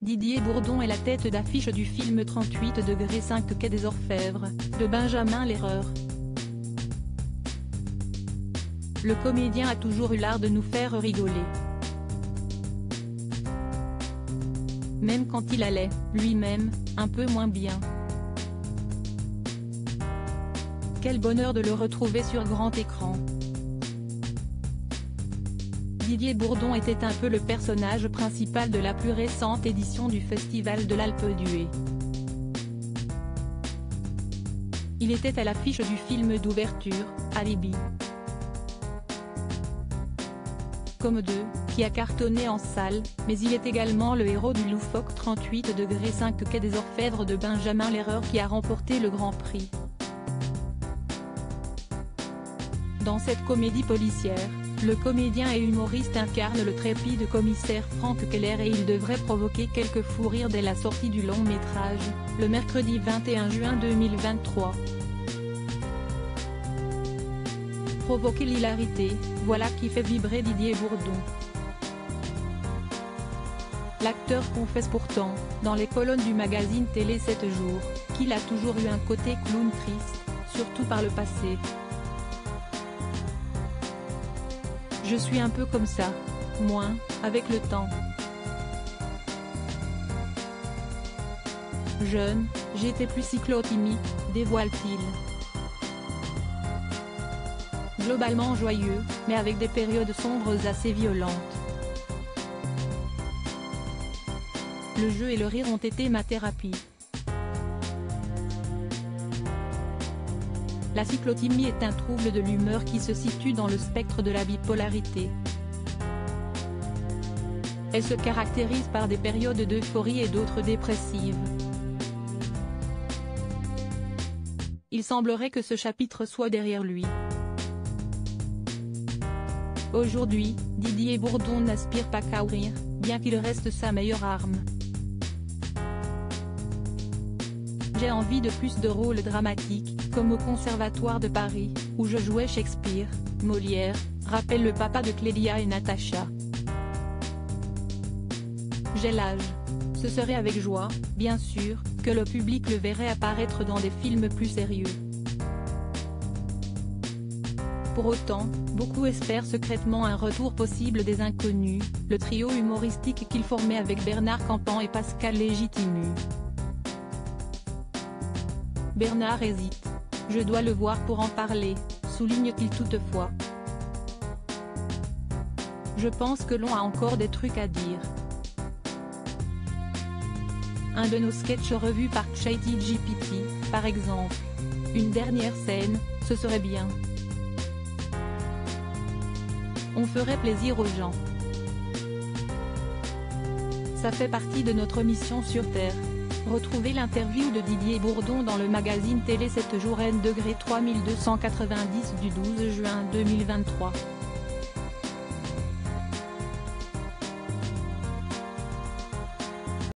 Didier Bourdon est la tête d'affiche du film 38° 5 Quai des Orfèvres, de Benjamin Lereur. Le comédien a toujours eu l'art de nous faire rigoler. Même quand il allait, lui-même, un peu moins bien. Quel bonheur de le retrouver sur grand écran. Didier Bourdon était un peu le personnage principal de la plus récente édition du Festival de l'Alpe d'Huez. Il était à l'affiche du film d'ouverture, Alibi. Comme deux, qui a cartonné en salle, mais il est également le héros du loufoque 38° 5 Quai des Orfèvres de Benjamin Lereur qui a remporté le Grand Prix. Dans cette comédie policière, le comédien et humoriste incarne le trépide commissaire Franck Keller et il devrait provoquer quelques fous rires dès la sortie du long métrage, le mercredi 21 juin 2023. Provoquer l'hilarité, voilà qui fait vibrer Didier Bourdon. L'acteur confesse pourtant, dans les colonnes du magazine Télé 7 jours, qu'il a toujours eu un côté clown triste, surtout par le passé. Je suis un peu comme ça, moins, avec le temps. Jeune, j'étais plus cyclotimique, dévoile-t-il. Globalement joyeux, mais avec des périodes sombres assez violentes. Le jeu et le rire ont été ma thérapie. La cyclothymie est un trouble de l'humeur qui se situe dans le spectre de la bipolarité. Elle se caractérise par des périodes d'euphorie et d'autres dépressives. Il semblerait que ce chapitre soit derrière lui. Aujourd'hui, Didier Bourdon n'aspire pas qu'à rire, bien qu'il reste sa meilleure arme. J'ai envie de plus de rôles dramatiques, comme au Conservatoire de Paris, où je jouais Shakespeare, Molière, rappelle le papa de Clélia et Natacha. J'ai l'âge. Ce serait avec joie, bien sûr, que le public le verrait apparaître dans des films plus sérieux. Pour autant, beaucoup espèrent secrètement un retour possible des Inconnus, le trio humoristique qu'il formait avec Bernard Campan et Pascal Légitimu. Bernard hésite. Je dois le voir pour en parler, souligne-t-il toutefois. Je pense que l'on a encore des trucs à dire. Un de nos sketchs revus par ChatGPT, par exemple. Une dernière scène, ce serait bien. On ferait plaisir aux gens. Ça fait partie de notre mission sur Terre. Retrouvez l'interview de Didier Bourdon dans le magazine Télé 7 jours N°3290 du 12 juin 2023.